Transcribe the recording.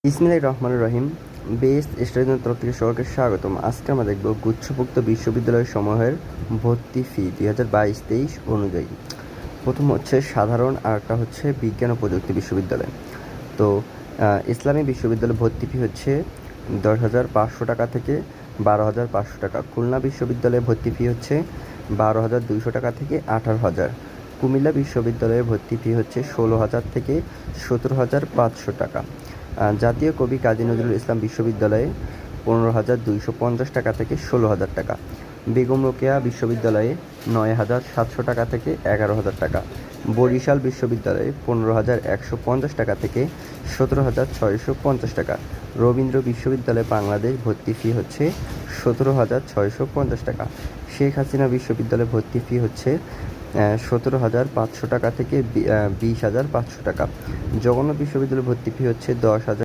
বিসমিল্লাহির রহমানির রহিম। বেস্ট স্টাডিজের তরফ থেকে সবাইকে স্বাগতম। আজকে আমরা দেখব গুচ্ছভুক্ত বিশ্ববিদ্যালয় সমূহের ভর্তি ফি 2022-23 অনুযায়ী। প্রথম হচ্ছে সাধারণ, আর একটা হচ্ছে বিজ্ঞান ও প্রযুক্তি বিশ্ববিদ্যালয়। তো ইসলামী বিশ্ববিদ্যালয় ভর্তি ফি হচ্ছে 10,500 টাকা থেকে 12,500 টাকা। খুলনা বিশ্ববিদ্যালয়ে ভর্তি ফি হচ্ছে 12,200 টাকা থেকে 18,000। কুমিল্লা বিশ্ববিদ্যালয়ে ভর্তি ফি হচ্ছে 16,000 থেকে 17,500 টাকা। জাতীয় কবি কাজী নজরুল ইসলাম বিশ্ববিদ্যালয়ে 15,250 টাকা থেকে 16,000 টাকা। বেগম রোকেয়া বিশ্ববিদ্যালয়ে 9,700 টাকা থেকে 11,000 টাকা। বরিশাল বিশ্ববিদ্যালয়ে 15,150 টাকা থেকে 17,650 টাকা। রবীন্দ্র বিশ্ববিদ্যালয়ে বাংলাদেশ ভর্তি ফি হচ্ছে 17,650 টাকা। শেখ হাসিনা বিশ্ববিদ্যালয়ে ভর্তি ফি হচ্ছে 17,500 টাকা থেকে 20,500 টাকা। জগন্নাথ বিশ্ববিদ্যালয়ে ভর্তি ফি হচ্ছে 10,000